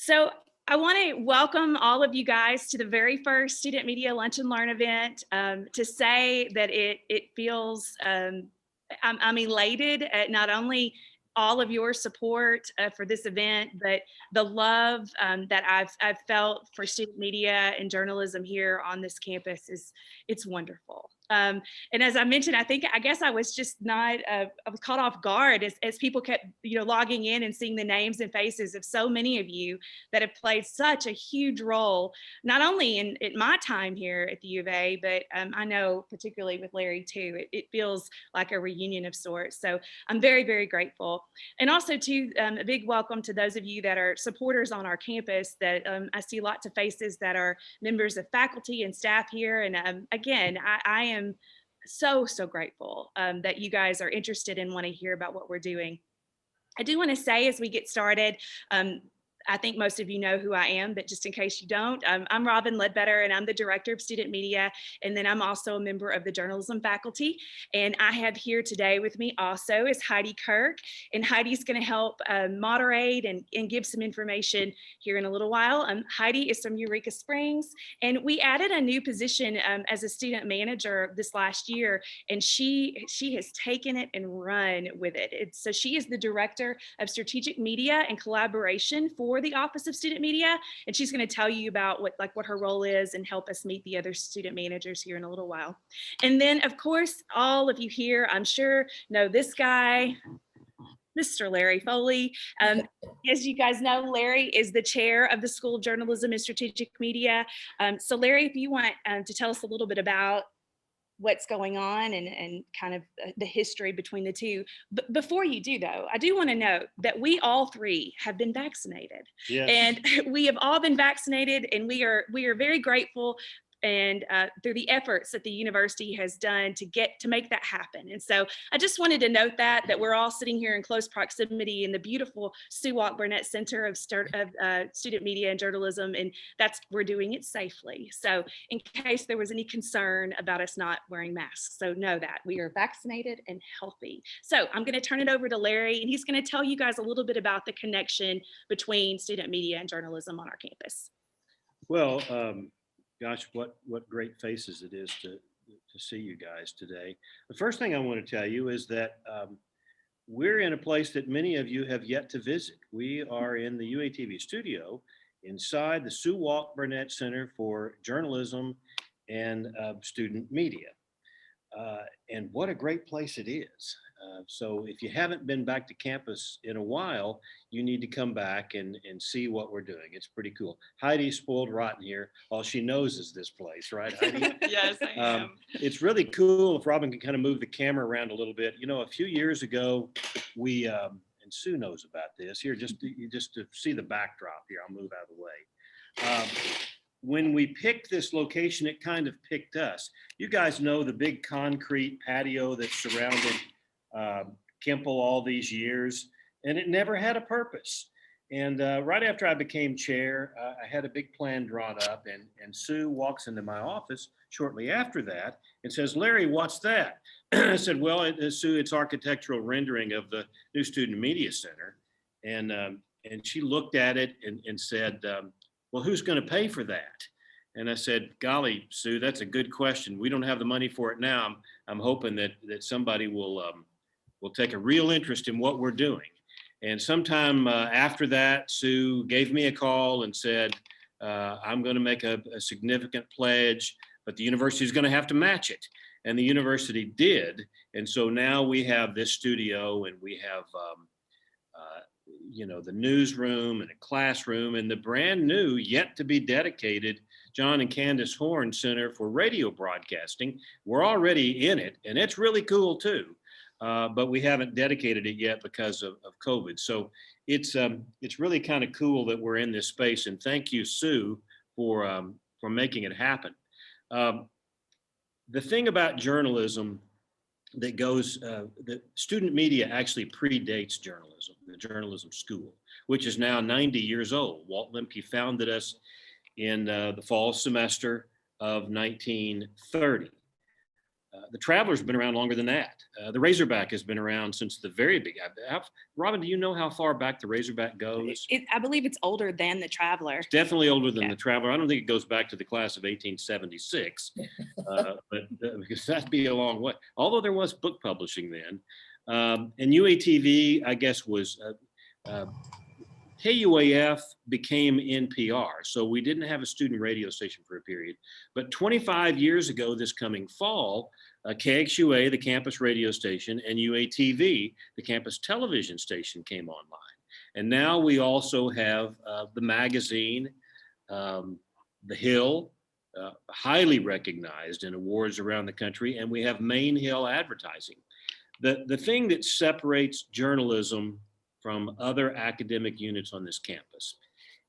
So I want to welcome all of you guys to the very first Student Media Lunch and Learn event. To say that it feels, I'm elated at not only all of your support for this event, but the love that I've felt for student media and journalism here on this campus it's wonderful. And as I mentioned, I guess I was just not, I was caught off guard as people kept, logging in and seeing the names and faces of so many of you that have played such a huge role, not only in my time here at the U of A, but I know particularly with Larry too, it feels like a reunion of sorts. So I'm very, very grateful. And also too, a big welcome to those of you that are supporters on our campus that I see lots of faces that are members of faculty and staff here. And again, I am so grateful that you guys are interested and want to hear about what we're doing. I do want to say as we get started, I think most of you know who I am, but just in case you don't, I'm Robin Ledbetter and I'm the Director of Student Media. And then I'm also a member of the journalism faculty. And I have here today with me also is Heidi Kirk. And Heidi's going to help moderate and give some information here in a little while. Heidi is from Eureka Springs. And we added a new position as a student manager this last year. And she has taken it and run with it. So she is the Director of Strategic Media and Collaboration for the Office of Student Media, and she's going to tell you about what her role is and help us meet the other student managers here in a little while. And then, of course, all of you here, I'm sure, know this guy, Mr. Larry Foley. As you guys know, Larry is the chair of the School of Journalism and Strategic Media. So Larry, if you want to tell us a little bit about what's going on and kind of the history between the two. But before you do though, I do want to note that we all three have been vaccinated. Yes. And we have all been vaccinated and we are very grateful and through the efforts that the university has done to make that happen. And so I just wanted to note that we're all sitting here in close proximity in the beautiful Sue Walk Burnett Center of Student Media and Journalism, and we're doing it safely. So in case there was any concern about us not wearing masks, so know that we are vaccinated and healthy. So I'm going to turn it over to Larry, and he's going to tell you guys a little bit about the connection between student media and journalism on our campus. Well, gosh, what great faces it is to see you guys today. The first thing I want to tell you is that we're in a place that many of you have yet to visit. We are in the UATV studio inside the Sue Walk Burnett Center for Journalism and Student Media. And what a great place it is. So if you haven't been back to campus in a while, you need to come back and see what we're doing. It's pretty cool. Heidi's spoiled rotten here. All she knows is this place, right, Heidi? Yes, I am. It's really cool if Robin can kind of move the camera around a little bit. You know, a few years ago, we, and Sue knows about this, here, just to see the backdrop here, I'll move out of the way. When we picked this location, it kind of picked us. You guys know the big concrete patio that surrounded Kemple all these years, and it never had a purpose. And right after I became chair, I had a big plan drawn up, and Sue walks into my office shortly after that and says, "Larry, what's that?" I said, "Well, Sue, it's architectural rendering of the new Student Media Center." And she looked at it and said, "Well, who's going to pay for that?" And I said, "Golly, Sue, that's a good question. We don't have the money for it now. I'm hoping that somebody will take a real interest in what we're doing." And sometime after that, Sue gave me a call and said, "I'm going to make a significant pledge, but the university is going to have to match it." And the university did. And so now we have this studio, and we have the newsroom and a classroom and the brand new, yet to be dedicated John and Candace Horn Center for Radio Broadcasting. We're already in it, and it's really cool too, but we haven't dedicated it yet because of COVID. So it's really kind of cool that we're in this space, and thank you, Sue, for making it happen. The thing about journalism that student media actually predates journalism, the journalism school, which is now 90 years old. Walt Lemke founded us in the fall semester of 1930. The Traveler's been around longer than that. The Razorback has been around since the very beginning. Robin, do you know how far back the Razorback goes? I believe it's older than the Traveler. It's definitely older than the Traveler. I don't think it goes back to the class of 1876, because that'd be a long way. Although there was book publishing then. And UATV, I guess, was KUAF became NPR, so we didn't have a student radio station for a period. But 25 years ago, this coming fall, KXUA, the campus radio station, and UATV, the campus television station, came online. And now we also have the magazine, The Hill, highly recognized in awards around the country, and we have Main Hill Advertising. The thing that separates journalism from other academic units on this campus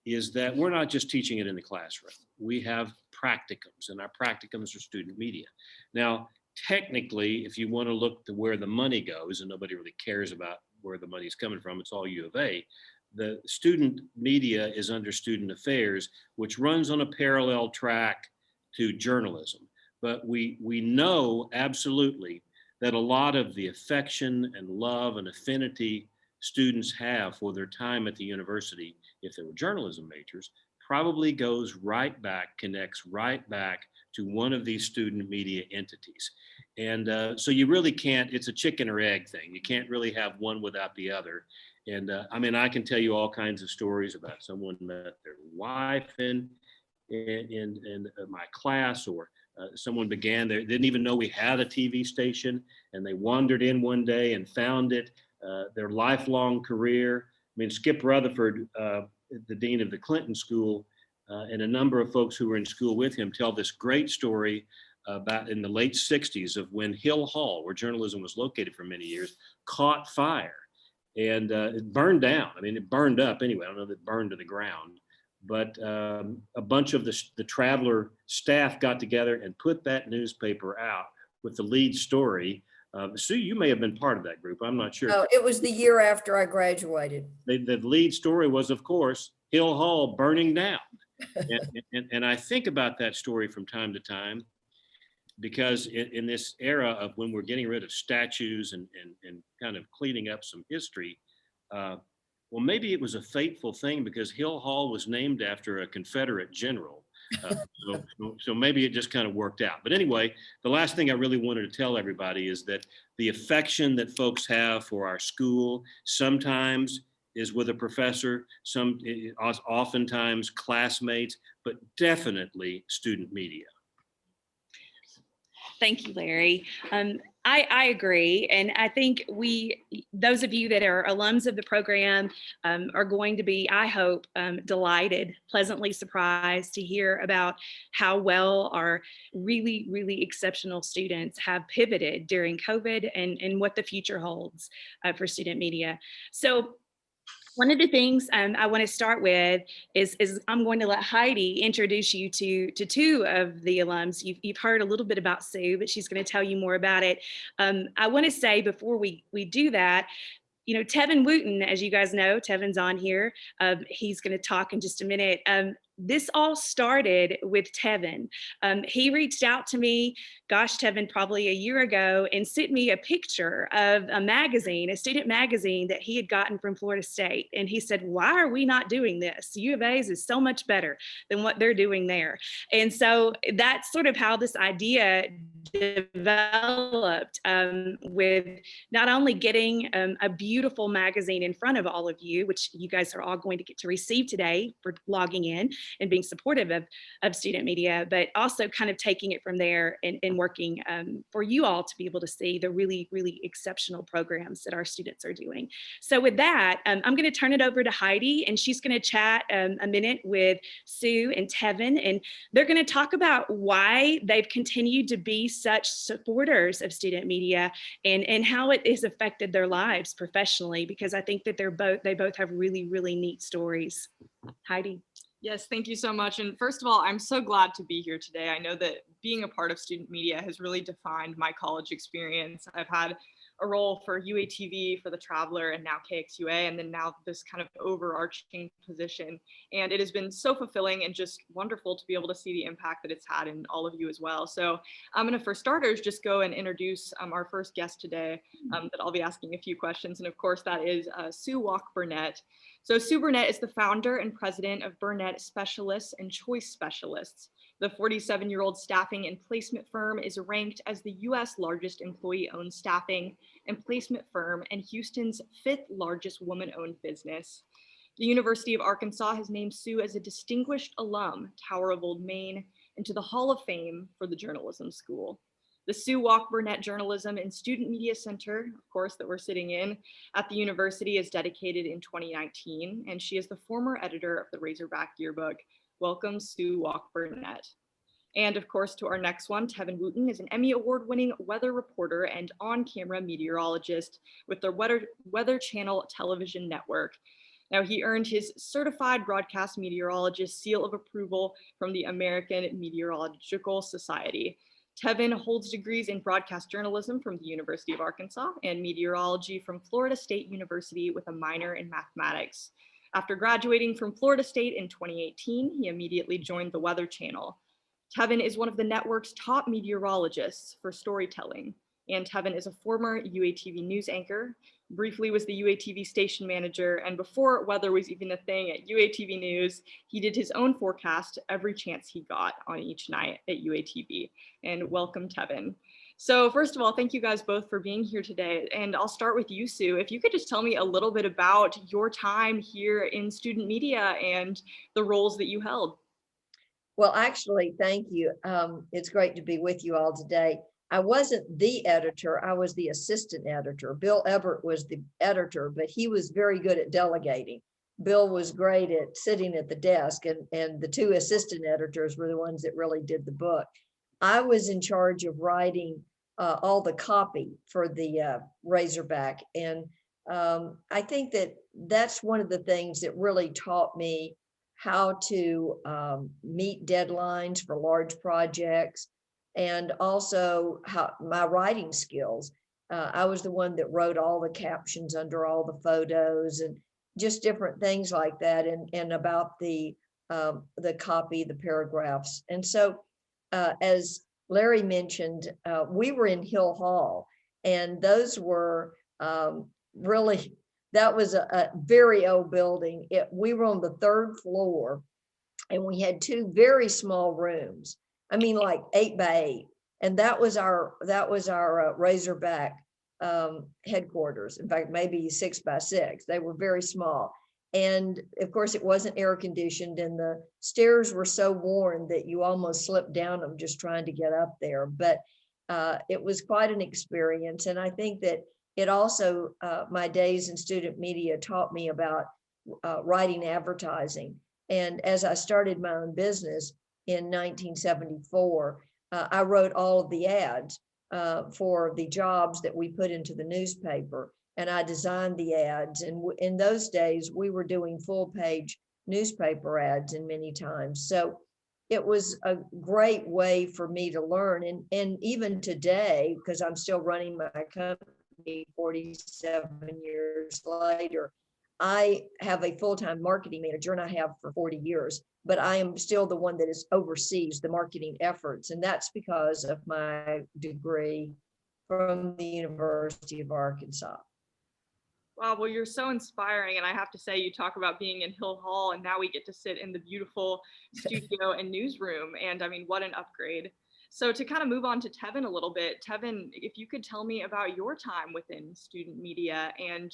is that we're not just teaching it in the classroom. We have practicums, and our practicums are student media. Now, technically, if you want to look to where the money goes, and nobody really cares about where the money's coming from, it's all U of A, the student media is under student affairs, which runs on a parallel track to journalism. But we know absolutely that a lot of the affection and love and affinity students have for their time at the university, if they were journalism majors, probably goes right back, connects right back to one of these student media entities. And so you really can't, it's a chicken or egg thing. You can't really have one without the other. And I mean, I can tell you all kinds of stories about someone met their wife in my class, or someone began, they didn't even know we had a TV station, and they wandered in one day and found it. Their lifelong career. I mean, Skip Rutherford, the dean of the Clinton School, and a number of folks who were in school with him tell this great story about in the late 60s of when Hill Hall, where journalism was located for many years, caught fire, and it burned down. I mean, it burned up anyway. I don't know if it burned to the ground, but a bunch of the Traveler staff got together and put that newspaper out with the lead story. Sue, you may have been part of that group. I'm not sure. No, it was the year after I graduated. The lead story was, of course, Hill Hall burning down. And I think about that story from time to time, because in this era of when we're getting rid of statues and kind of cleaning up some history, well, maybe it was a fateful thing because Hill Hall was named after a Confederate general. So maybe it just kind of worked out. But anyway, the last thing I really wanted to tell everybody is that the affection that folks have for our school sometimes is with a professor, oftentimes classmates, but definitely student media. Thank you, Larry. I agree. And I think those of you that are alums of the program are going to be, I hope, delighted, pleasantly surprised to hear about how well our really, really exceptional students have pivoted during COVID and what the future holds for student media. So one of the things I want to start with is I'm going to let Heidi introduce you to two of the alums. You've heard a little bit about Sue, but she's going to tell you more about it. I want to say before we do that, you know, Tevin Wooten, as you guys know, Tevin's on here. He's going to talk in just a minute. This all started with Tevin. He reached out to me, gosh, Tevin, probably a year ago, and sent me a picture of a magazine, a student magazine that he had gotten from Florida State. And he said, why are we not doing this? U of A's is so much better than what they're doing there. And so that's sort of how this idea developed, with not only getting a beautiful magazine in front of all of you, which you guys are all going to get to receive today for logging in and being supportive of student media, but also kind of taking it from there and working for you all to be able to see the really, really exceptional programs that our students are doing. So with that, I'm going to turn it over to Heidi, and she's going to chat a minute with Sue and Tevin, and they're going to talk about why they've continued to be such supporters of student media and how it has affected their lives professionally, because I think that they both have really, really neat stories. Heidi. Yes, thank you so much. And first of all, I'm so glad to be here today. I know that being a part of student media has really defined my college experience. I've had a role for UATV, for the Traveler, and now KXUA, and then now this kind of overarching position. And it has been so fulfilling and just wonderful to be able to see the impact that it's had in all of you as well. So I'm going to, for starters, just go and introduce our first guest today that I'll be asking a few questions. And of course, that is Sue Walk-Burnett. So Sue Burnett is the founder and president of Burnett Specialists and Choice Specialists. The 47-year-old staffing and placement firm is ranked as the U.S. largest employee-owned staffing and placement firm and Houston's 5th largest woman-owned business. The University of Arkansas has named Sue as a distinguished alum, Tower of Old Main, into the Hall of Fame for the Journalism School. The Sue Walk-Burnett Journalism and Student Media Center, of course, that we're sitting in at the university, is dedicated in 2019, and she is the former editor of the Razorback Yearbook. Welcome, Sue Walk-Burnett. And of course, to our next one, Tevin Wooten is an Emmy Award-winning weather reporter and on-camera meteorologist with the Weather Channel television network. Now, he earned his Certified Broadcast Meteorologist seal of approval from the American Meteorological Society. Tevin holds degrees in broadcast journalism from the University of Arkansas and meteorology from Florida State University with a minor in mathematics. After graduating from Florida State in 2018, he immediately joined the Weather Channel. Tevin is one of the network's top meteorologists for storytelling, and Tevin is a former UATV news anchor, briefly was the UATV station manager, and before weather was even a thing at UATV News, he did his own forecast every chance he got on each night at UATV. And welcome, Tevin. So first of all, thank you guys both for being here today. And I'll start with you, Sue. If you could just tell me a little bit about your time here in student media and the roles that you held. Well, actually, thank you. It's great to be with you all today. I wasn't the editor, I was the assistant editor. Bill Everett was the editor, but he was very good at delegating. Bill was great at sitting at the desk, and the two assistant editors were the ones that really did the book. I was in charge of writing all the copy for the Razorback. And I think that that's one of the things that really taught me how to meet deadlines for large projects, and also how my writing skills. I was the one that wrote all the captions under all the photos and just different things like that, and about the copy, the paragraphs. And so as Larry mentioned, we were in Hill Hall, and those were really, that was a very old building. We were on the 3rd floor, and we had 2 very small rooms. I mean, like 8 by 8, and that was our Razorback headquarters. In fact, maybe 6 by 6. They were very small, and of course, it wasn't air conditioned, and the stairs were so worn that you almost slipped down them just trying to get up there. But it was quite an experience, and I think that it also, my days in student media taught me about writing advertising. And as I started my own business in 1974, I wrote all of the ads for the jobs that we put into the newspaper, and I designed the ads. And in those days, we were doing full-page newspaper ads in many times. So it was a great way for me to learn. And even today, because I'm still running my company 47 years later, I have a full-time marketing manager, and I have for 40 years, but I am still the one that oversees the marketing efforts. And that's because of my degree from the University of Arkansas. Wow, well, you're so inspiring. And I have to say, you talk about being in Hill Hall, and now we get to sit in the beautiful studio and newsroom. And I mean, what an upgrade. So to kind of move on to Tevin a little bit, Tevin, if you could tell me about your time within student media and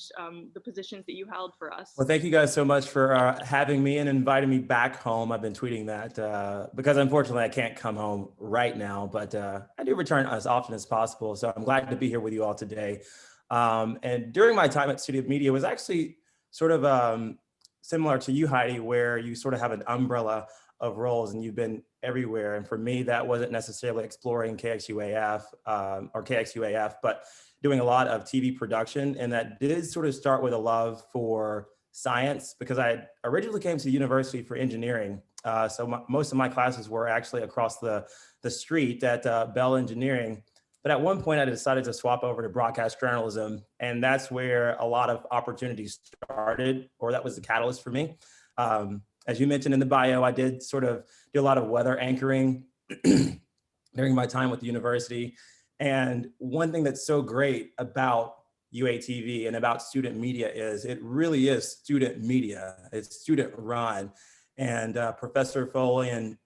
the positions that you held for us. Well, thank you guys so much for having me and inviting me back home. I've been tweeting that because unfortunately I can't come home right now, but I do return as often as possible. So I'm glad to be here with you all today. And during my time at student media, it was actually sort of similar to you, Heidi, where you sort of have an umbrella of roles and you've been everywhere. And for me, that wasn't necessarily exploring KXUAF or KXUAF, but doing a lot of TV production. And that did sort of start with a love for science, because I originally came to the university for engineering. So most of my classes were actually across the street at Bell Engineering. But at one point I decided to swap over to broadcast journalism. And that's where a lot of opportunities started, or that was the catalyst for me. As you mentioned in the bio, I did sort of do a lot of weather anchoring during my time with the university. And one thing that's so great about UATV and about student media is it really is student media. It's student run. And Professor Foley and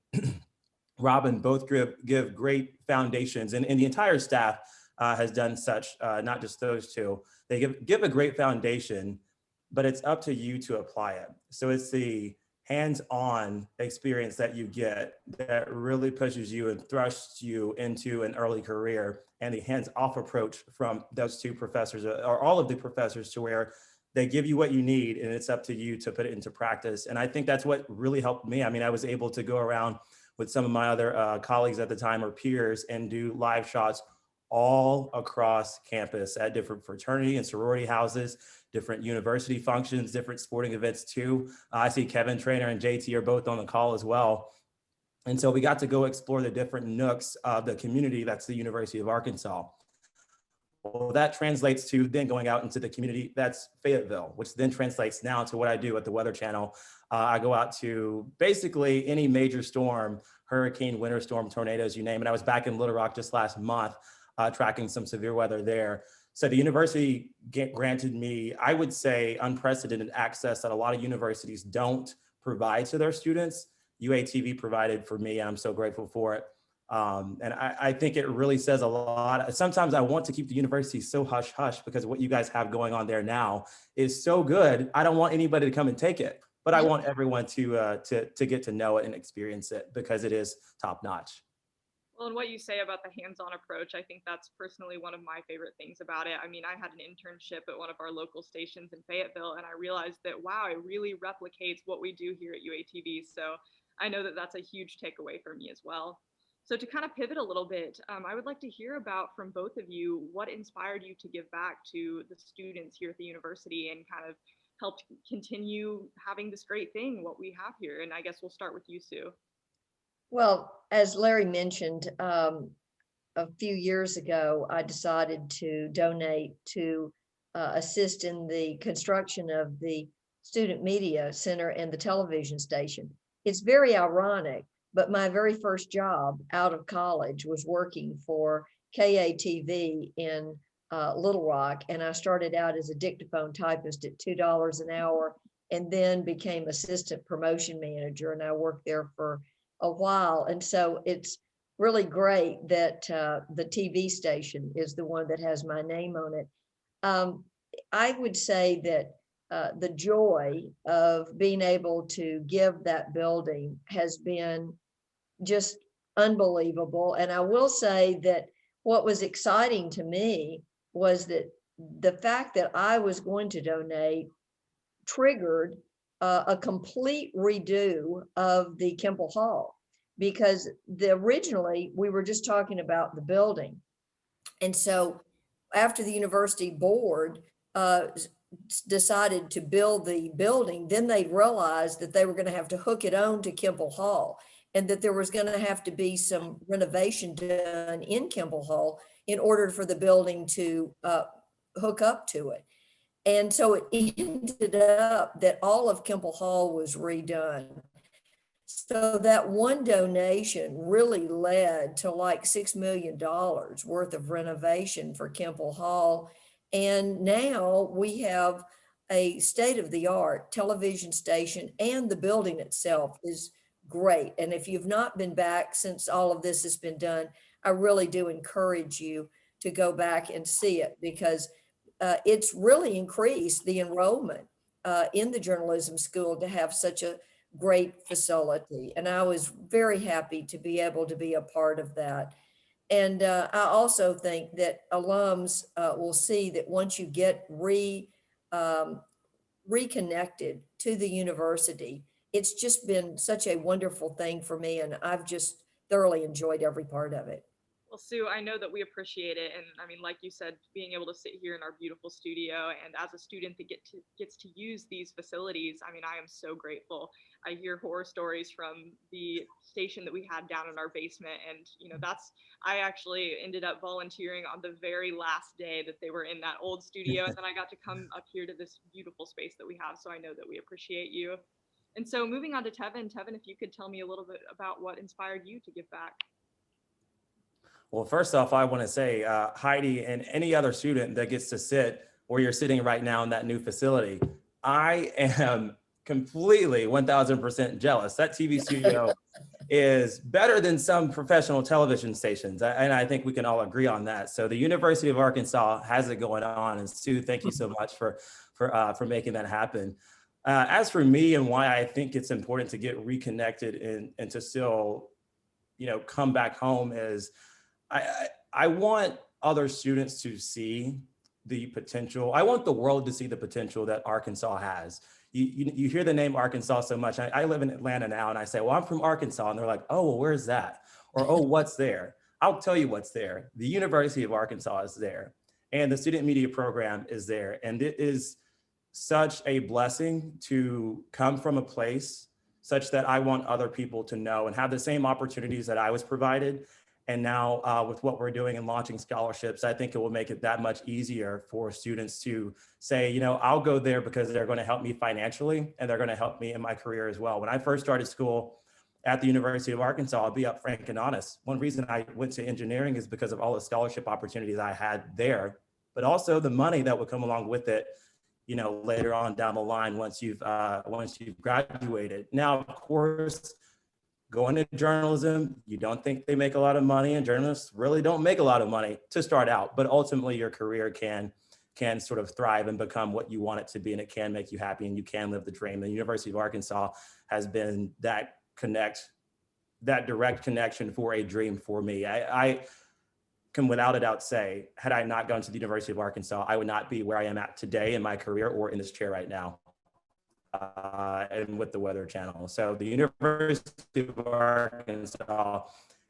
Robin both give great foundations, and the entire staff has done such, not just those two. They give a great foundation, but it's up to you to apply it. So it's the hands-on experience that you get that really pushes you and thrusts you into an early career, and the hands-off approach from those two professors, or all of the professors, to where they give you what you need and it's up to you to put it into practice. And I think that's what really helped me. I mean, I was able to go around with some of my other colleagues at the time, or peers, and do live shots all across campus at different fraternity and sorority houses, different university functions, different sporting events too. I see Kevin Trainer and JT are both on the call as well. And so we got to go explore the different nooks of the community that's the University of Arkansas. Well, that translates to then going out into the community that's Fayetteville, which then translates now to what I do at the Weather Channel. I go out to basically any major storm, hurricane, winter storm, tornadoes, you name it. I was back in Little Rock just last month, tracking some severe weather there. So the university granted me, I would say, unprecedented access that a lot of universities don't provide to their students. UATV provided for me, and I'm so grateful for it. And I think it really says a lot. Sometimes I want to keep the university so hush hush because what you guys have going on there now is so good. I don't want anybody to come and take it, but I want everyone to get to know it and experience it because it is top notch. Well, and what you say about the hands-on approach, I think that's personally one of my favorite things about it. I mean, I had an internship at one of our local stations in Fayetteville, and I realized that, wow, it really replicates what we do here at UATV. So I know that that's a huge takeaway for me as well. So to kind of pivot a little bit, I would like to hear about from both of you what inspired you to give back to the students here at the university and kind of helped continue having this great thing, what we have here. And I guess we'll start with you, Sue. Well, as Larry mentioned, a few years ago, I decided to donate to assist in the construction of the Student Media Center and the television station. It's very ironic, but my very first job out of college was working for KATV in Little Rock, and I started out as a dictaphone typist at $2 an hour, and then became assistant promotion manager, and I worked there for a while. And so it's really great that the TV station is the one that has my name on it. I would say that the joy of being able to give that building has been just unbelievable. And I will say that what was exciting to me was that the fact that I was going to donate triggered a complete redo of the Kimball Hall, because originally we were just talking about the building. And so after the university board decided to build the building, then they realized that they were going to have to hook it on to Kimball Hall, and that there was going to have to be some renovation done in Kimball Hall in order for the building to hook up to it. And so it ended up that all of Kimball Hall was redone. So that one donation really led to like $6 million worth of renovation for Kimball Hall. And now we have a state-of-the-art television station, and the building itself is great. And if you've not been back since all of this has been done, I really do encourage you to go back and see it, because it's really increased the enrollment in the journalism school to have such a great facility. And I was very happy to be able to be a part of that. And I also think that alums will see that once you get reconnected to the university, it's just been such a wonderful thing for me. And I've just thoroughly enjoyed every part of it. Well, Sue, I know that we appreciate it. And I mean, like you said, being able to sit here in our beautiful studio and as a student that gets to use these facilities, I mean, I am so grateful. I hear horror stories from the station that we had down in our basement. And, I actually ended up volunteering on the very last day that they were in that old studio. And then I got to come up here to this beautiful space that we have. So I know that we appreciate you. And so moving on to Tevin, if you could tell me a little bit about what inspired you to give back. Well, first off, I want to say, Heidi and any other student that gets to sit where you're sitting right now in that new facility, I am completely 1000% jealous. That TV studio is better than some professional television stations. And I think we can all agree on that. So the University of Arkansas has it going on. And Sue, thank you so much for making that happen. As for me and why I think it's important to get reconnected and to still, come back home is, I want other students to see the potential. I want the world to see the potential that Arkansas has. You hear the name Arkansas so much. I live in Atlanta now and I say, well, I'm from Arkansas. And they're like, oh, well, where's that? Or, oh, what's there? I'll tell you what's there. The University of Arkansas is there. And the student media program is there. And it is such a blessing to come from a place such that I want other people to know and have the same opportunities that I was provided. And now with what we're doing and launching scholarships, I think it will make it that much easier for students to say, I'll go there because they're going to help me financially and they're going to help me in my career as well. When I first started school at the University of Arkansas, I'll be upfront and honest. One reason I went to engineering is because of all the scholarship opportunities I had there, but also the money that would come along with it, later on down the line once you've graduated. Now, of course, going into journalism, you don't think they make a lot of money, and journalists really don't make a lot of money to start out, but ultimately your career can sort of thrive and become what you want it to be, and it can make you happy and you can live the dream. The University of Arkansas has been that direct connection for a dream for me. I can without a doubt say, had I not gone to the University of Arkansas, I would not be where I am at today in my career or in this chair right now. And with the Weather Channel. So the University of Arkansas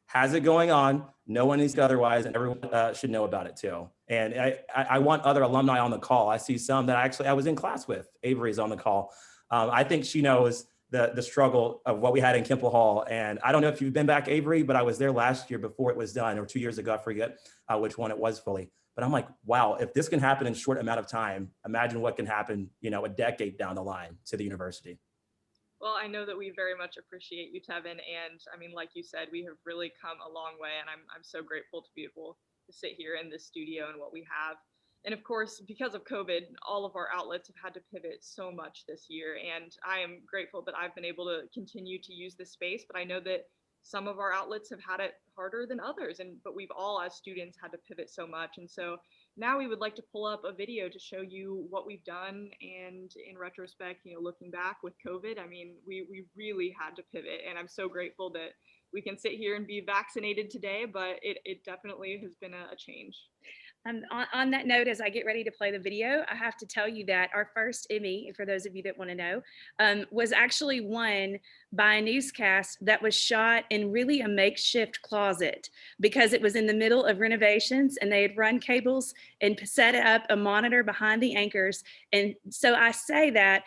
has it going on. No one needs to otherwise, and everyone should know about it too. And I want other alumni on the call. I see some that I was in class with. Avery's on the call. I think she knows the struggle of what we had in Kimple Hall. And I don't know if you've been back, Avery, but I was there last year before it was done, or 2 years ago, I forget which one it was fully. But I'm like, wow, if this can happen in a short amount of time, imagine what can happen, a decade down the line to the university. Well, I know that we very much appreciate you, Tevin. And I mean, like you said, we have really come a long way. And I'm so grateful to be able to sit here in this studio and what we have. And of course, because of COVID, all of our outlets have had to pivot so much this year. And I am grateful that I've been able to continue to use this space. But I know that some of our outlets have had it harder than others, but we've all as students had to pivot so much. And so now we would like to pull up a video to show you what we've done. And in retrospect, looking back with COVID, I mean, we really had to pivot. And I'm so grateful that we can sit here and be vaccinated today, but it definitely has been a change. On that note, as I get ready to play the video, I have to tell you that our first Emmy, for those of you that want to know, was actually won by a newscast that was shot in really a makeshift closet because it was in the middle of renovations and they had run cables and set up a monitor behind the anchors. And so I say that,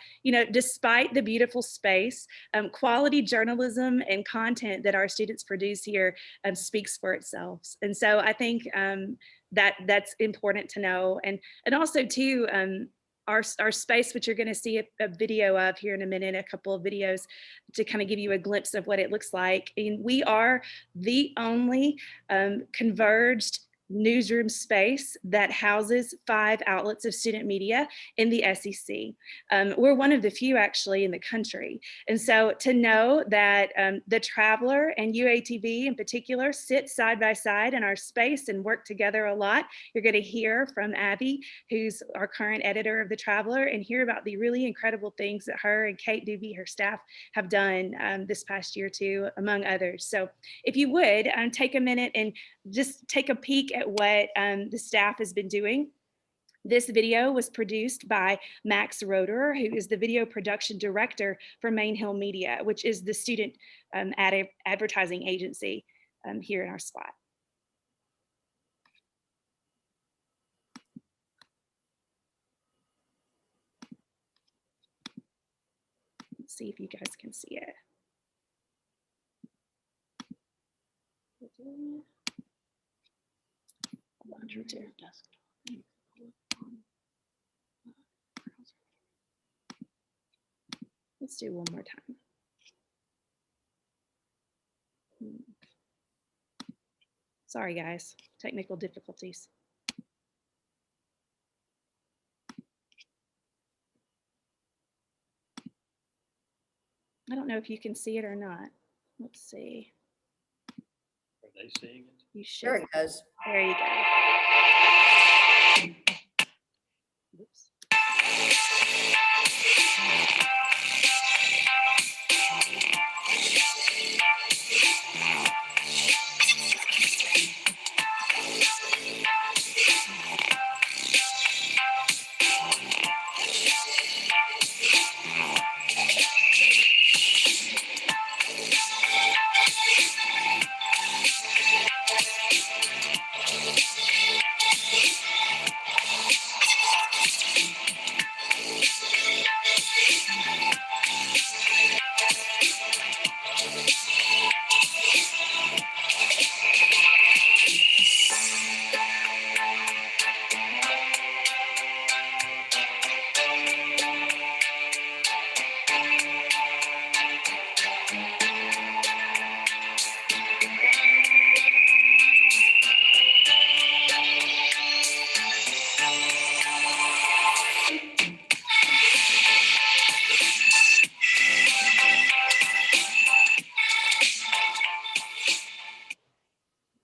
despite the beautiful space, quality journalism and content that our students produce here speaks for itself. And so I think that's important to know. And also too, our space, which you're going to see a video of here in a minute, a couple of videos to kind of give you a glimpse of what it looks like. And we are the only converged newsroom space that houses 5 outlets of student media in the SEC. We're one of the few actually in the country. And so to know that the Traveler and UATV in particular sit side by side in our space and work together a lot. You're going to hear from Abby, who's our current editor of the Traveler, and hear about the really incredible things that her and Kate Doobie, her staff, have done this past year too, among others. So if you would take a minute and just take a peek at what the staff has been doing. This video was produced by Max Roederer, who is the video production director for Main Hill Media, which is the student advertising agency here in our spot. see if you guys can see it. Hold on, Drew, too. Let's do one more time. Sorry, guys, technical difficulties. I don't know if you can see it or not. Let's see. Are they seeing it? You should. There it goes. There you go. Oops.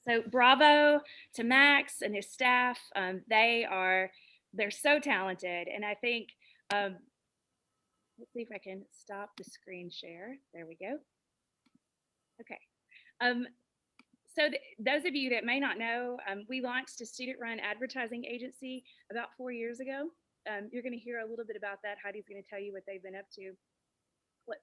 So bravo to Max and his staff. They're so talented. And I think, let's see if I can stop the screen share. There we go. Okay. Those of you that may not know, we launched a student-run advertising agency about 4 years ago. You're going to hear a little bit about that. Heidi's going to tell you what they've been up to.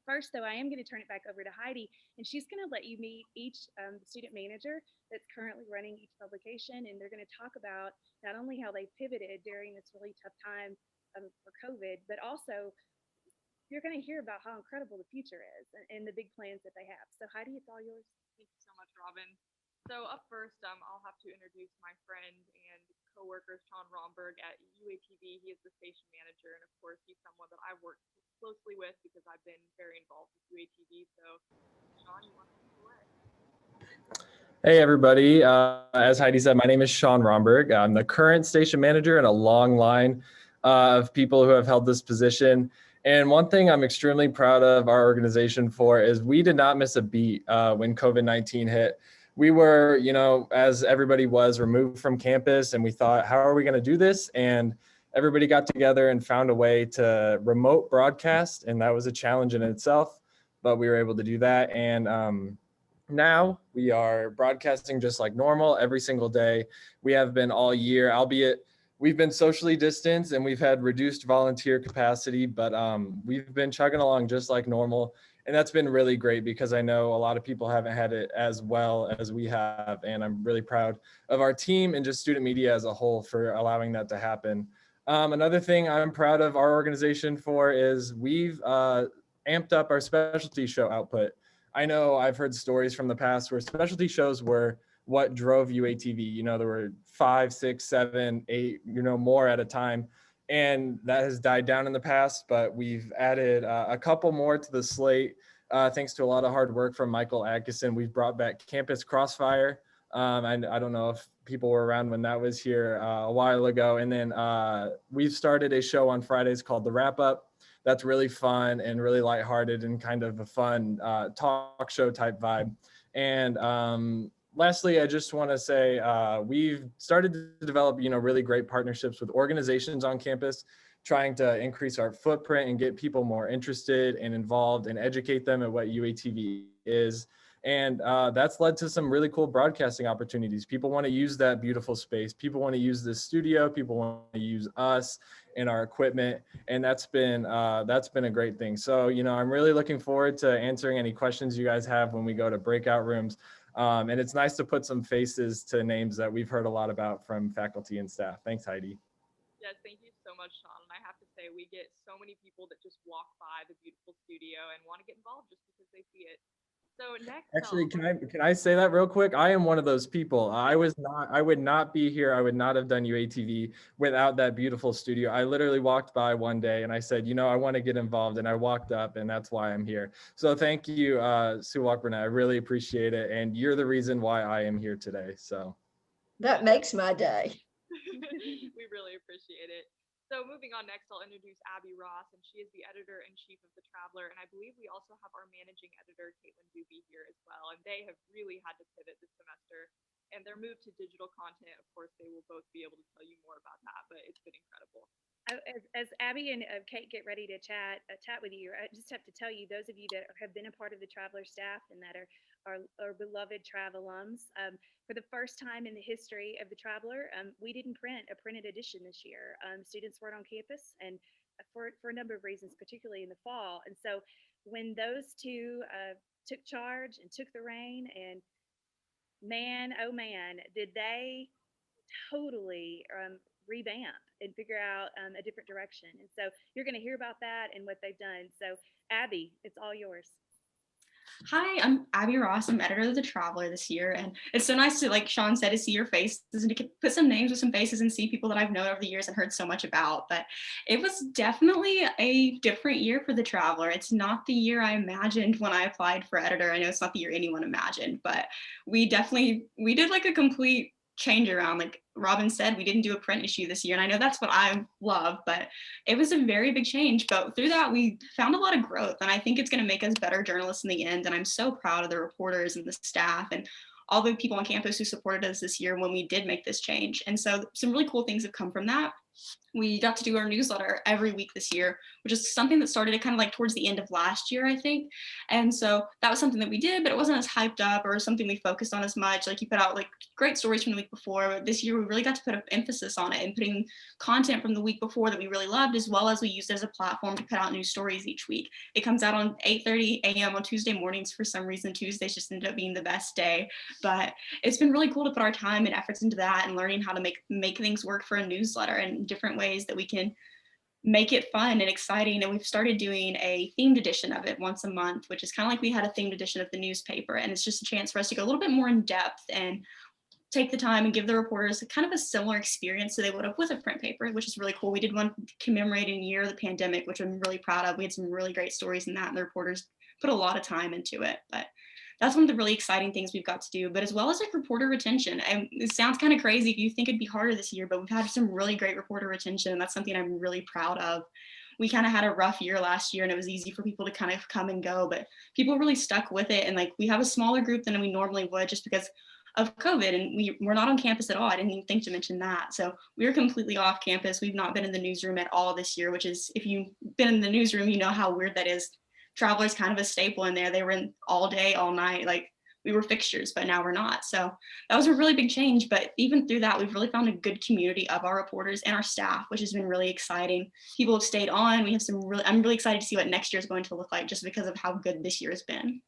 First, though, I am going to turn it back over to Heidi, and she's going to let you meet each student manager that's currently running each publication, and they're going to talk about not only how they pivoted during this really tough time for COVID, but also you're going to hear about how incredible the future is and the big plans that they have. So Heidi, it's all yours. Thank you so much, Robin. So up first, I'll have to introduce my friend and coworker, Sean Romberg at UATV. He is the station manager, and of course, he's someone that I've worked closely with because I've been very involved with UATV. So, Sean, you want to take it away? Hey, everybody. As Heidi said, my name is Sean Romberg. I'm the current station manager in a long line of people who have held this position. And one thing I'm extremely proud of our organization for is we did not miss a beat when COVID-19 hit. We were, as everybody was, removed from campus, and we thought, how are we going to do this? And everybody got together and found a way to remote broadcast, and that was a challenge in itself, but we were able to do that. And now we are broadcasting just like normal every single day. We have been all year, albeit we've been socially distanced and we've had reduced volunteer capacity, but we've been chugging along just like normal. And that's been really great because I know a lot of people haven't had it as well as we have. And I'm really proud of our team and just student media as a whole for allowing that to happen. Another thing I'm proud of our organization for is we've amped up our specialty show output. I know I've heard stories from the past where specialty shows were what drove UATV. There were 5, 6, 7, 8, more at a time. And that has died down in the past, but we've added a couple more to the slate. Thanks to a lot of hard work from Michael Atkinson. We've brought back Campus Crossfire. I don't know if people were around when that was here a while ago. And then we've started a show on Fridays called The Wrap Up. That's really fun and really lighthearted and kind of a fun talk show type vibe. And lastly, I just want to say we've started to develop, really great partnerships with organizations on campus, trying to increase our footprint and get people more interested and involved and educate them at what UATV is. And that's led to some really cool broadcasting opportunities. People want to use that beautiful space. People want to use this studio. People want to use us and our equipment. And that's been a great thing. So, I'm really looking forward to answering any questions you guys have when we go to breakout rooms. And it's nice to put some faces to names that we've heard a lot about from faculty and staff. Thanks, Heidi. Yes, thank you so much, Sean. And I have to say, say we get so many people that just walk by the beautiful studio and want to get involved just because they see it. So next Actually, up, can I say that real quick? I am one of those people. I would not be here. I would not have done UATV without that beautiful studio. I literally walked by one day and I said, I want to get involved, and I walked up, and that's why I'm here. So thank you, Sue Walker-Burnett. I really appreciate it, and you're the reason why I am here today. So That makes my day. we really appreciate it. So moving on next, I'll introduce Abby Ross, and she is the editor-in-chief of The Traveler. And I believe we also have our managing editor, Caitlin Doobie, here as well. And they have really had to pivot this semester. And their move to digital content, of course, they will both be able to tell you more about that, but it's been incredible. As Abby and Kate get ready to chat with you, I just have to tell you, those of you that have been a part of the Traveler staff and that are beloved Trav alums, for the first time in the history of the Traveler, we didn't print a printed edition this year. Students weren't on campus, and for a number of reasons, particularly in the fall. And so when those two took charge and took the reign, and man, oh man, did they totally revamp and figure out a different direction. And so you're going to hear about that and what they've done. So Abby, it's all yours. Hi, I'm Abby Ross. I'm editor of The Traveler this year, and it's so nice to, like Sean said, to see your faces and to put some names with some faces and see people that I've known over the years and heard so much about. But it was definitely a different year for The Traveler. It's not the year I imagined when I applied for editor. I know it's not the year anyone imagined, but we did like a complete change around. Like Robin said, we didn't do a print issue this year, and I know that's what I love, but it was a very big change. But through that, we found a lot of growth, and I think it's going to make us better journalists in the end. And I'm so proud of the reporters and the staff and all the people on campus who supported us this year when we did make this change. And so some really cool things have come from that. We got to do our newsletter every week this year, which is something that started kind of like towards the end of last year, I think. And so that was something that we did, but it wasn't as hyped up or something we focused on as much. Like you put out like great stories from the week before, but this year we really got to put an emphasis on it and putting content from the week before that we really loved, as well as we used it as a platform to put out new stories each week. It comes out on 8:30 a.m. on Tuesday mornings. For some reason, Tuesdays just ended up being the best day, but it's been really cool to put our time and efforts into that and learning how to make things work for a newsletter and different ways that we can make it fun and exciting. And we've started doing a themed edition of it once a month, which is kind of like we had a themed edition of the newspaper. And it's just a chance for us to go a little bit more in depth and take the time and give the reporters kind of a similar experience to they would have with a print paper, which is really cool. We did one commemorating the year of the pandemic, which I'm really proud of. We had some really great stories in that, and the reporters put a lot of time into it. But that's one of the really exciting things we've got to do, but as well as like reporter retention. And it sounds kind of crazy if you think it'd be harder this year, but we've had some really great reporter retention, and that's something I'm really proud of. We kind of had a rough year last year, and it was easy for people to kind of come and go, but people really stuck with it. And like we have a smaller group than we normally would just because of COVID, and we're not on campus at all. I didn't even think to mention that. So we're completely off campus. We've not been in the newsroom at all this year, which is, if you've been in the newsroom, you know how weird that is. Traveler's kind of a staple in there. They were in all day, all night. Like we were fixtures, but now we're not. So that was a really big change. But even through that, we've really found a good community of our reporters and our staff, which has been really exciting. People have stayed on. We have I'm really excited to see what next year is going to look like just because of how good this year has been.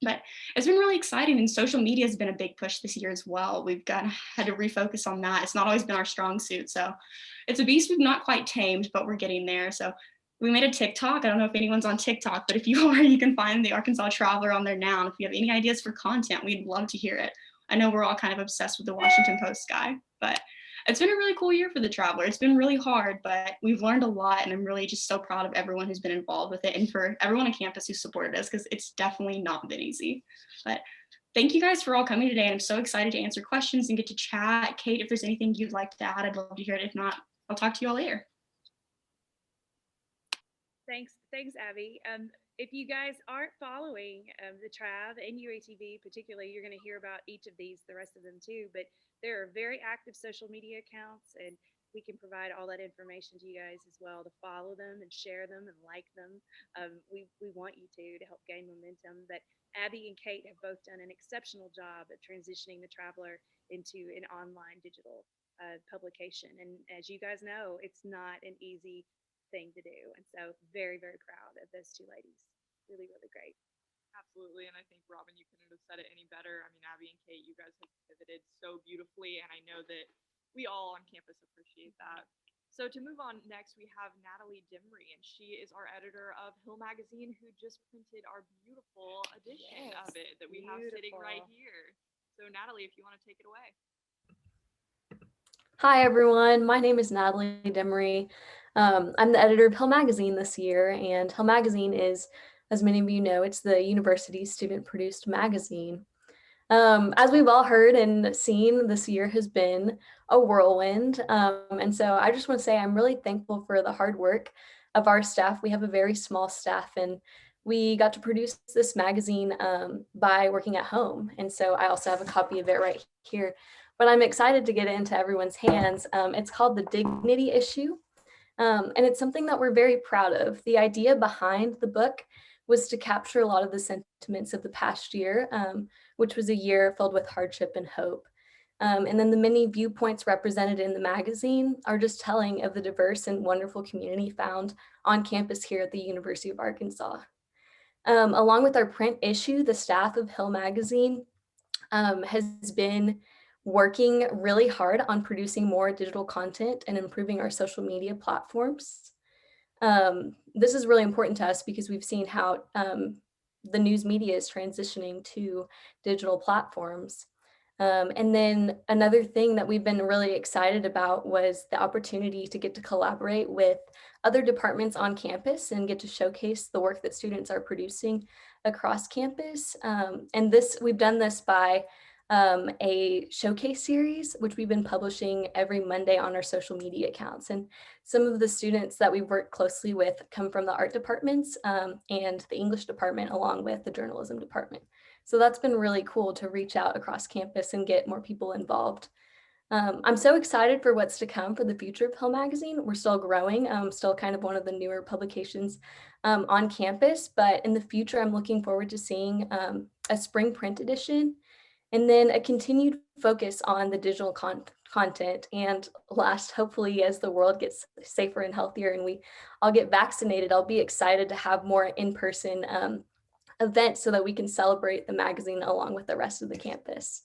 But it's been really exciting, and social media has been a big push this year as well. We've had to refocus on that. It's not always been our strong suit. So it's a beast we've not quite tamed, but we're getting there. So we made a TikTok. I don't know if anyone's on TikTok, but if you are, you can find the Arkansas Traveler on there now. And if you have any ideas for content, we'd love to hear it. I know we're all kind of obsessed with the Washington Post guy, but it's been a really cool year for the Traveler. It's been really hard, but we've learned a lot, and I'm really just so proud of everyone who's been involved with it and for everyone on campus who supported us, because it's definitely not been easy. But thank you guys for all coming today, and I'm so excited to answer questions and get to chat. Kate, if there's anything you'd like to add, I'd love to hear it. If not, I'll talk to you all later. Thanks, Abby. If you guys aren't following the Trav and UATV particularly, you're going to hear about each of these, the rest of them too. But there are very active social media accounts, and we can provide all that information to you guys as well to follow them and share them and like them. We want you to help gain momentum. But Abby and Kate have both done an exceptional job at transitioning the Traveler into an online digital publication. And as you guys know, it's not an easy thing to do. And so very, very proud of those two ladies. Really, really great. Absolutely. And I think, Robin, you couldn't have said it any better. I mean, Abby and Kate, you guys have pivoted so beautifully, and I know that we all on campus appreciate that. So to move on next, we have Natalie Dimry, and she is our editor of Hill Magazine, who just printed our beautiful edition of it that we have sitting right here. So Natalie, if you want to take it away. Hi, everyone. My name is Natalie Demery. I'm the editor of Hill Magazine this year, and Hill Magazine is, as many of you know, it's the university's student-produced magazine. As we've all heard and seen, this year has been a whirlwind. And so I just want to say I'm really thankful for the hard work of our staff. We have a very small staff, and we got to produce this magazine by working at home. And so I also have a copy of it right here. But I'm excited to get it into everyone's hands. It's called the Dignity Issue. And it's something that we're very proud of. The idea behind the book was to capture a lot of the sentiments of the past year, which was a year filled with hardship and hope. And then the many viewpoints represented in the magazine are just telling of the diverse and wonderful community found on campus here at the University of Arkansas. Along with our print issue, the staff of Hill Magazine has been working really hard on producing more digital content and improving our social media platforms. This is really important to us because we've seen how the news media is transitioning to digital platforms. And then another thing that we've been really excited about was the opportunity to get to collaborate with other departments on campus and get to showcase the work that students are producing across campus. And we've done this by a showcase series, which we've been publishing every Monday on our social media accounts. And some of the students that we've worked closely with come from the art departments and the English department, along with the journalism department. So that's been really cool to reach out across campus and get more people involved. I'm so excited for what's to come for the future of Hill Magazine. We're still growing, still kind of one of the newer publications on campus, but in the future, I'm looking forward to seeing a spring print edition, and then a continued focus on the digital content. And last, hopefully, as the world gets safer and healthier and we all get vaccinated, I'll be excited to have more in-person events so that we can celebrate the magazine along with the rest of the campus.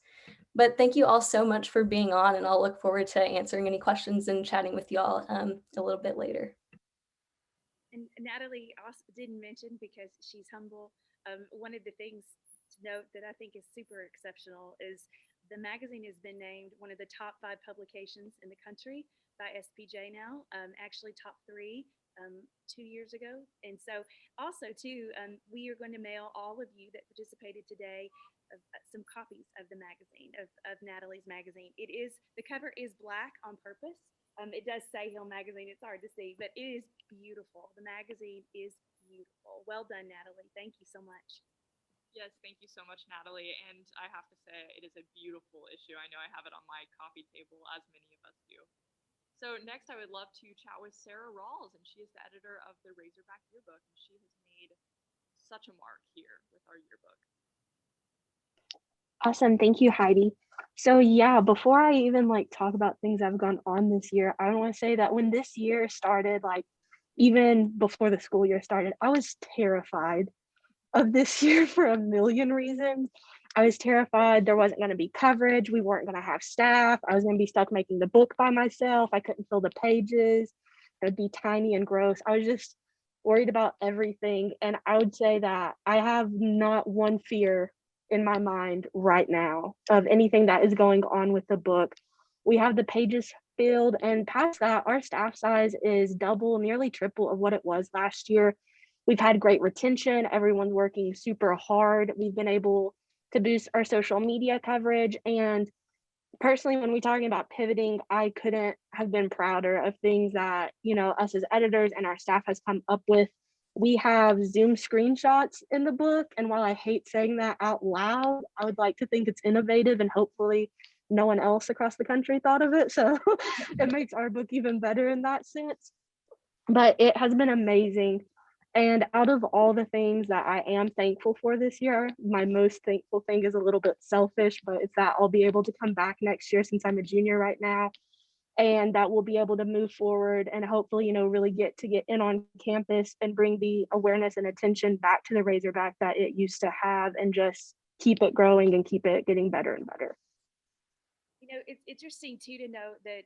But thank you all so much for being on, and I'll look forward to answering any questions and chatting with you all a little bit later. And Natalie also didn't mention, because she's humble, one of the things to note that I think is super exceptional is the magazine has been named one of the top 5 publications in the country by SPJ now, actually top 3 2 years ago. And so also too, we are going to mail all of you that participated today some copies of the magazine, of Natalie's magazine. The cover is black on purpose. It does say Hill Magazine, it's hard to see, but it is beautiful. The magazine is beautiful. Well done, Natalie. Thank you so much. Yes, thank you so much, Natalie. And I have to say, it is a beautiful issue. I know I have it on my coffee table, as many of us do. So next, I would love to chat with Sarah Rawls, and she is the editor of the Razorback Yearbook, and she has made such a mark here with our yearbook. Awesome. Thank you, Heidi. So yeah, before I even talk about things I've gone on this year, I want to say that when this year started, even before the school year started, I was terrified of this year for a million reasons. I was terrified there wasn't going to be coverage. We weren't going to have staff. I was going to be stuck making the book by myself. I couldn't fill the pages. It would be tiny and gross. I was just worried about everything. And I would say that I have not one fear in my mind right now of anything that is going on with the book. We have the pages filled, and past that, our staff size is double, nearly triple of what it was last year. We've had great retention. Everyone's working super hard. We've been able to boost our social media coverage. And personally, when we're talking about pivoting, I couldn't have been prouder of things that, us as editors and our staff has come up with. We have Zoom screenshots in the book. And while I hate saying that out loud, I would like to think it's innovative, and hopefully no one else across the country thought of it. So it makes our book even better in that sense. But it has been amazing. And out of all the things that I am thankful for this year, my most thankful thing is a little bit selfish, but it's that I'll be able to come back next year since I'm a junior right now, and that we'll be able to move forward and hopefully, really get in on campus and bring the awareness and attention back to the Razorback that it used to have, and just keep it growing and keep it getting better and better. It's interesting too to note that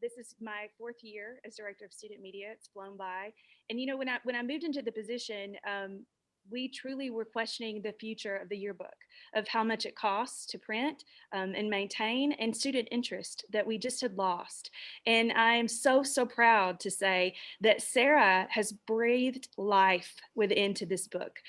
this is my 4th year as director of student media. It's flown by, and when I moved into the position, we truly were questioning the future of the yearbook, of how much it costs to print and maintain, and student interest that we just had lost. And I am so proud to say that Sarah has breathed life into this book.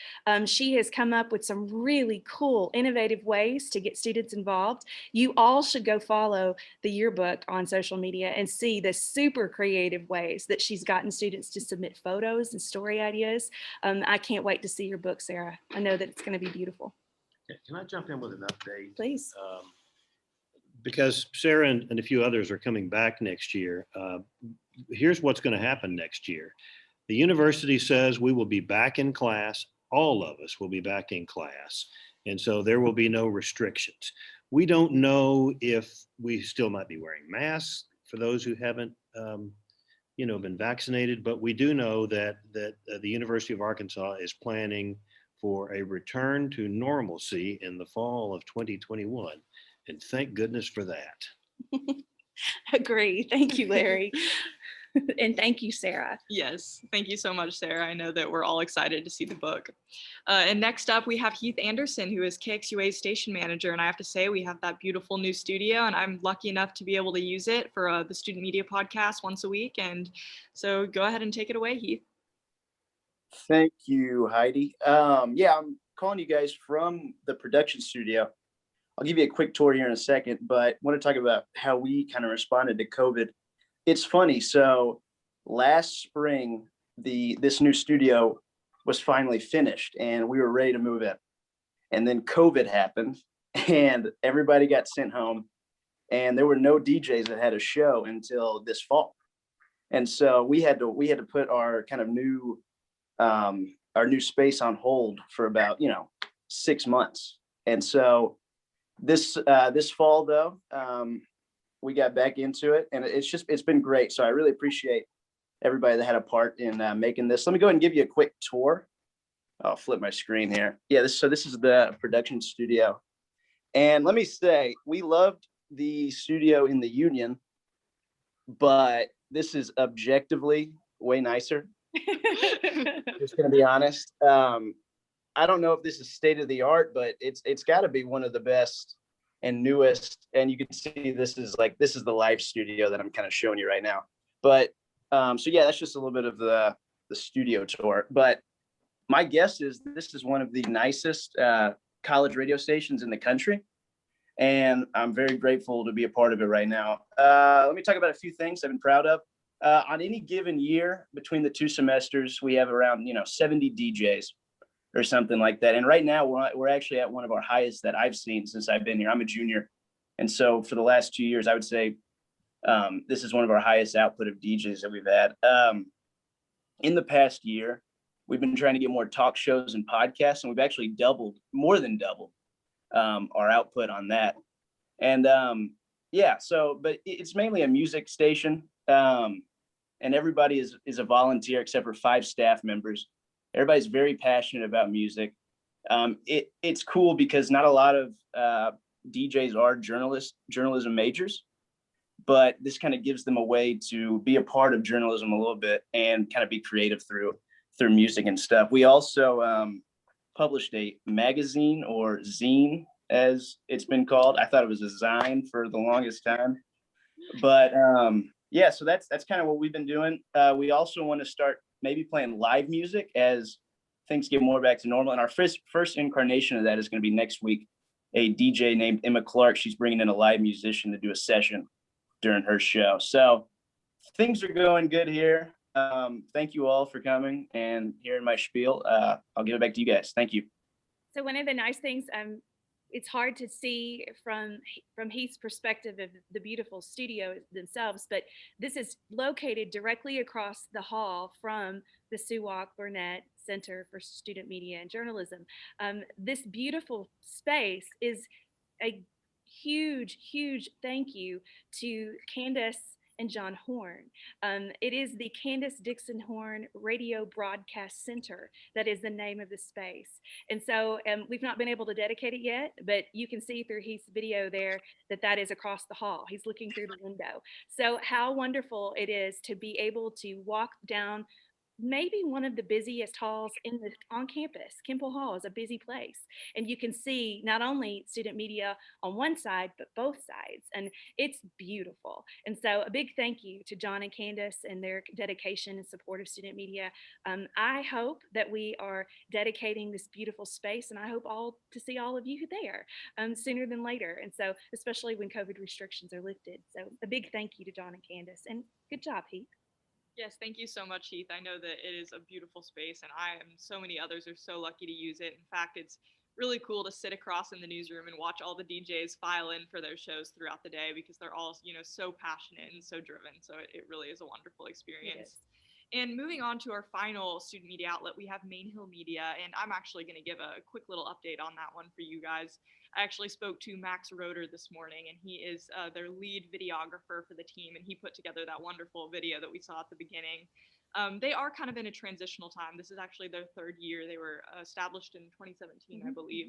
She has come up with some really cool, innovative ways to get students involved. You all should go follow the yearbook on social media and see the super creative ways that she's gotten students to submit photos and story ideas. I can't wait to see your book, Sarah. I know that it's going to be beautiful. Can I jump in with an update? Please. Because Sarah and a few others are coming back next year. Here's what's going to happen next year. The university says we will be back in class. All of us will be back in class. And so there will be no restrictions. We don't know if we still might be wearing masks for those who haven't been vaccinated, but we do know that the University of Arkansas is planning for a return to normalcy in the fall of 2021. And thank goodness for that. Agree. Thank you, Larry. And thank you, Sarah. Yes, thank you so much, Sarah. I know that we're all excited to see the book. And next up, we have Heath Anderson, who is KXUA's station manager. And I have to say, we have that beautiful new studio, and I'm lucky enough to be able to use it for the Student Media Podcast once a week. And so go ahead and take it away, Heath. Thank you, Heidi. I'm calling you guys from the production studio. I'll give you a quick tour here in a second, but I want to talk about how we kind of responded to COVID. It's funny. So last spring, this new studio was finally finished and we were ready to move in. And then COVID happened and everybody got sent home and there were no DJs that had a show until this fall. And so we had to put our kind of new space on hold for about 6 months. And so this fall though, we got back into it and it's been great. So I really appreciate everybody that had a part in making this. Let me go ahead and give you a quick tour. I'll flip my screen here. Yeah, this is the production studio. And let me say, we loved the studio in the Union, but this is objectively way nicer. Just gonna be honest. I don't know if this is state of the art, but it's got to be one of the best and newest. And you can see this is the live studio that I'm kind of showing you right now. But so yeah, that's just a little bit of the studio tour. But my guess is this is one of the nicest college radio stations in the country. And I'm very grateful to be a part of it right now. Let me talk about a few things I've been proud of. On any given year between the 2 semesters, we have around 70 DJs or something like that. And right now we're actually at one of our highest that I've seen since I've been here. I'm a junior. And so for the last 2 years, I would say this is one of our highest output of DJs that we've had. In the past year, we've been trying to get more talk shows and podcasts, and we've actually more than doubled our output on that. And but it's mainly a music station. And everybody is a volunteer except for 5 staff members. Everybody's very passionate about music. It's cool because not a lot of DJs are journalism majors, but this kind of gives them a way to be a part of journalism a little bit and kind of be creative through music and stuff. We also published a magazine, or zine as it's been called. I thought it was a zine for the longest time, but so that's kind of what we've been doing. We also want to start maybe playing live music as things get more back to normal. And our first incarnation of that is going to be next week. A DJ named Emma Clark, she's bringing in a live musician to do a session during her show. So things are going good here. Thank you all for coming and hearing my spiel. I'll give it back to you guys. Thank you. So one of the nice things, it's hard to see from Heath's perspective of the beautiful studio themselves, but this is located directly across the hall from the Suwak Burnett Center for Student Media and Journalism. This beautiful space is a huge thank you to Candace and John Horn. It is the Candace Dixon Horn Radio Broadcast Center. That is the name of the space. And so we've not been able to dedicate it yet, but you can see through Heath's video there that that is across the hall. He's looking through the window. So how wonderful it is to be able to walk down maybe one of the busiest halls on campus. Kimball Hall is a busy place, and you can see not only student media on one side but both sides, and it's beautiful. And so a big thank you to John and Candace and their dedication and support of student media. I hope that we are dedicating this beautiful space, and I hope to see all of you there sooner than later, and so especially when COVID restrictions are lifted. So a big thank you to John and Candace, and good job, Heath. Yes, thank you so much, Heath. I know that it is a beautiful space, and I and so many others are so lucky to use it. In fact, it's really cool to sit across in the newsroom and watch all the DJs file in for their shows throughout the day because they're all, so passionate and so driven. So it really is a wonderful experience. And moving on to our final student media outlet, we have Main Hill Media, and I'm actually going to give a quick little update on that one for you guys. I actually spoke to Max Roeder this morning, and he is their lead videographer for the team, and he put together that wonderful video that we saw at the beginning. They are kind of in a transitional time. This is actually their third year. They were established in 2017, I believe.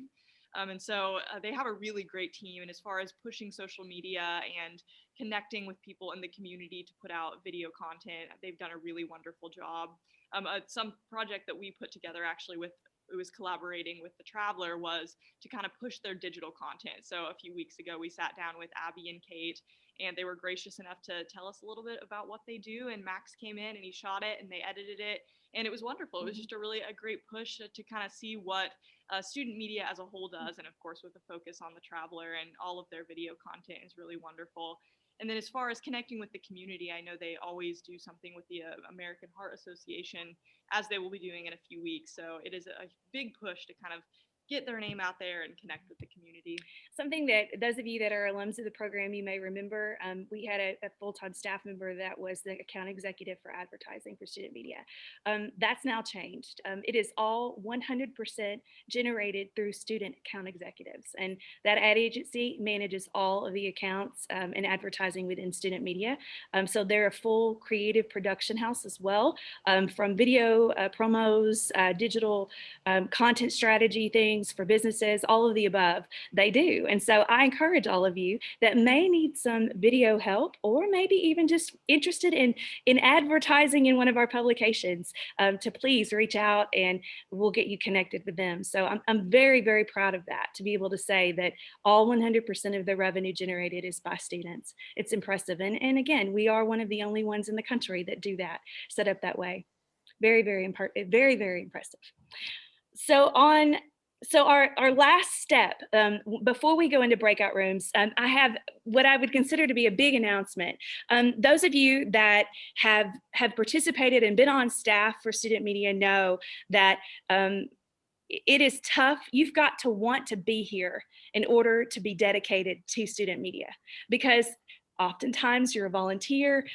And so they have a really great team. And as far as pushing social media and connecting with people in the community to put out video content, they've done a really wonderful job. Some project that we put together actually it was collaborating with the Traveler was to kind of push their digital content. So a few weeks ago, we sat down with Abby and Kate, and they were gracious enough to tell us a little bit about what they do. And Max came in and he shot it and they edited it. And it was wonderful. It was just a great push to kind of see what student media as a whole does. And of course, with a focus on the Traveler, and all of their video content is really wonderful. And then as far as connecting with the community, I know they always do something with the American Heart Association, as they will be doing in a few weeks. So it is a big push to kind of get their name out there and connect with the community. Something that those of you that are alums of the program, you may remember, we had a full-time staff member that was the account executive for advertising for student media. That's now changed. It is all 100% generated through student account executives. And that ad agency manages all of the accounts and advertising within student media. So they're a full creative production house as well, from video promos, digital content strategy things, for businesses, all of the above, they do. And so I encourage all of you that may need some video help, or maybe even just interested in advertising in one of our publications, to please reach out and we'll get you connected with them. So I'm very, very proud of that, to be able to say that all 100% of the revenue generated is by students. It's impressive. And again, we are one of the only ones in the country that do that, set up that way. Very, very impressive. So our last step, before we go into breakout rooms, I have what I would consider to be a big announcement. Those of you that have participated and been on staff for student media know that it is tough. You've got to want to be here in order to be dedicated to student media, because oftentimes you're a volunteer,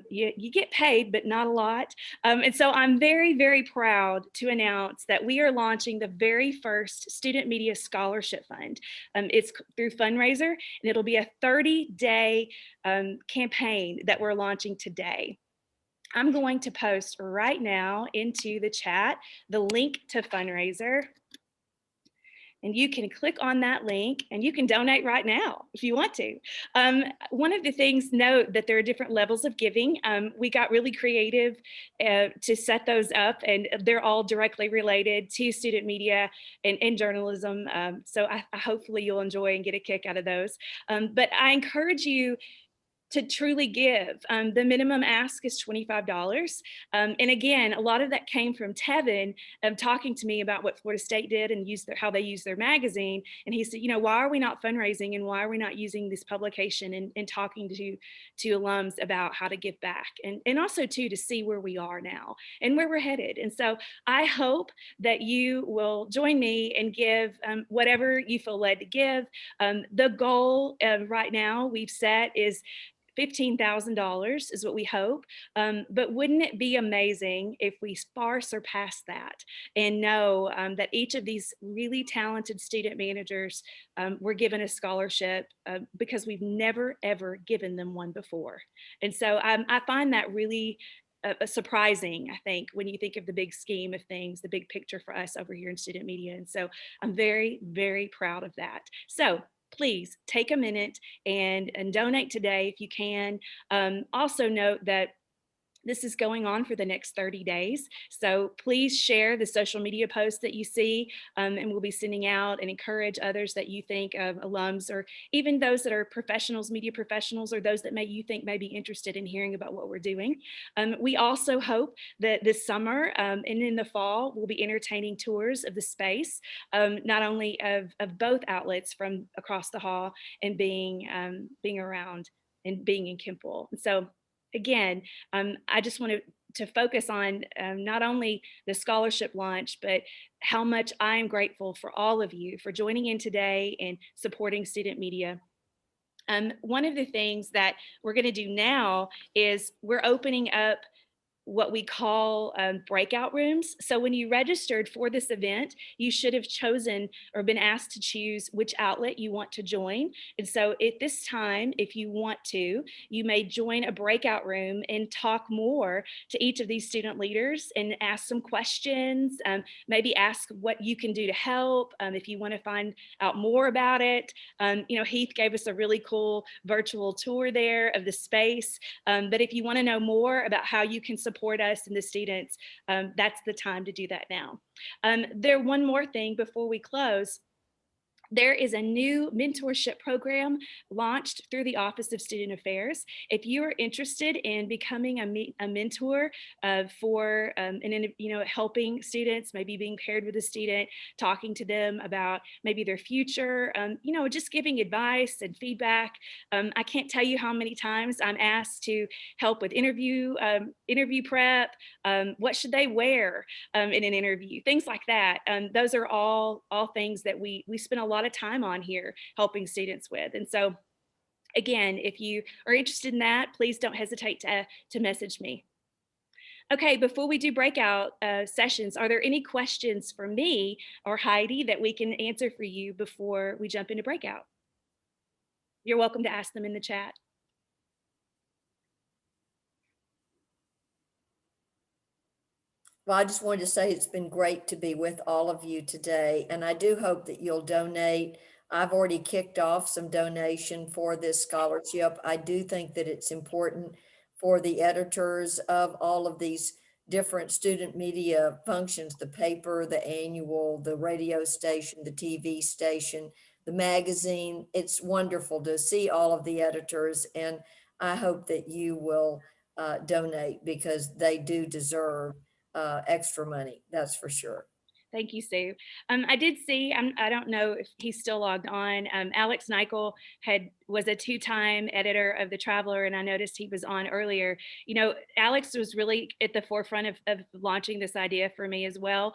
you get paid, but not a lot. And so I'm very, very proud to announce that we are launching the very first Student Media Scholarship Fund. It's through Fundraiser, and it'll be a 30-day campaign that we're launching today. I'm going to post right now into the chat the link to Fundraiser. And you can click on that link and you can donate right now if you want to. One of the things, note that there are different levels of giving. We got really creative to set those up, and they're all directly related to student media and journalism. So I hopefully you'll enjoy and get a kick out of those. But I encourage you to truly give. The minimum ask is $25. And again, a lot of that came from Tevin talking to me about what Florida State did and how they use their magazine. And he said, why are we not fundraising, and why are we not using this publication and talking to alums about how to give back, and also too, to see where we are now and where we're headed. And so I hope that you will join me and give whatever you feel led to give. The goal right now we've set is $15,000 is what we hope. But wouldn't it be amazing if we far surpass that and know that each of these really talented student managers were given a scholarship because we've never, ever given them one before. And so I find that really surprising, I think, when you think of the big scheme of things, the big picture for us over here in student media. And so I'm very, very proud of that. So please take a minute and donate today if you can. Also note that this is going on for the next 30 days. So please share the social media posts that you see, and we'll be sending out, and encourage others that you think of, alums, or even those that are professionals, media professionals, or those that you think may be interested in hearing about what we're doing. We also hope that this summer and in the fall, we'll be entertaining tours of the space, not only of both outlets from across the hall and being around and being in Kimball. And so again, I just want to focus on not only the scholarship launch, but how much I am grateful for all of you for joining in today and supporting student media. One of the things that we're going to do now is we're opening up what we call breakout rooms. So when you registered for this event, you should have chosen or been asked to choose which outlet you want to join. And so at this time, if you want to, you may join a breakout room and talk more to each of these student leaders and ask some questions, maybe ask what you can do to help. If you want to find out more about it, Heath gave us a really cool virtual tour there of the space. But if you want to know more about how you can support us and the students, that's the time to do that now. One more thing before we close. There is a new mentorship program launched through the Office of Student Affairs. If you are interested in becoming a mentor for helping students, maybe being paired with a student, talking to them about maybe their future, just giving advice and feedback. I can't tell you how many times I'm asked to help with interview prep. What should they wear in an interview? Things like that. Those are all things that we spend a lot of time on here helping students with. And so again, if you are interested in that, please don't hesitate to message me. Okay, before we do breakout sessions, are there any questions for me or Heidi that we can answer for you before we jump into breakout? You're welcome to ask them in the chat. Well, I just wanted to say it's been great to be with all of you today, and I do hope that you'll donate. I've already kicked off some donation for this scholarship. I do think that it's important for the editors of all of these different student media functions, the paper, the annual, the radio station, the TV station, the magazine. It's wonderful to see all of the editors, and I hope that you will donate because they do deserve extra money, that's for sure. Thank you, Sue. I did see, I don't know if he's still logged on. Alex Nichol was a two-time editor of The Traveler, and I noticed he was on earlier. Alex was really at the forefront of launching this idea for me as well.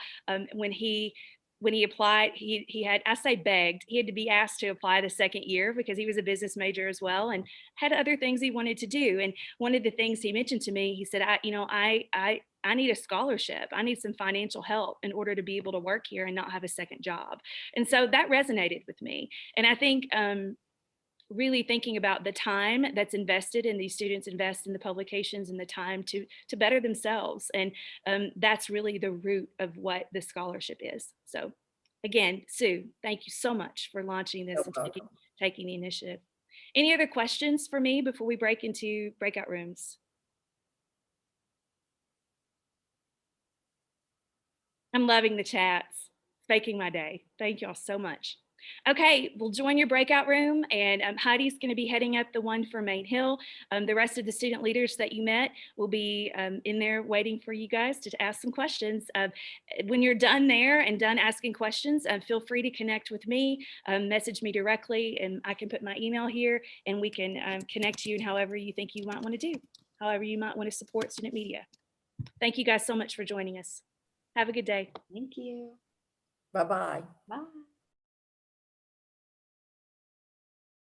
When he applied, he had, I say begged, he had to be asked to apply the second year because he was a business major as well and had other things he wanted to do. And one of the things he mentioned to me, he said, I need a scholarship. I need some financial help in order to be able to work here and not have a second job. And so that resonated with me. And I think really thinking about the time that's invested in these students, invest in the publications and the time to better themselves. And that's really the root of what the scholarship is. So again, Sue, thank you so much for launching this and taking the initiative. Any other questions for me before we break into breakout rooms? I'm loving the chats. It's making my day. Thank y'all so much. Okay, we'll join your breakout room, and Heidi's going to be heading up the one for Main Hill. The rest of the student leaders that you met will be in there waiting for you guys to ask some questions. When you're done there and done asking questions, feel free to connect with me, message me directly, and I can put my email here, and we can connect you in however you think you might want to do, however you might want to support student media. Thank you guys so much for joining us. Have a good day. Thank you. Bye-bye. Bye.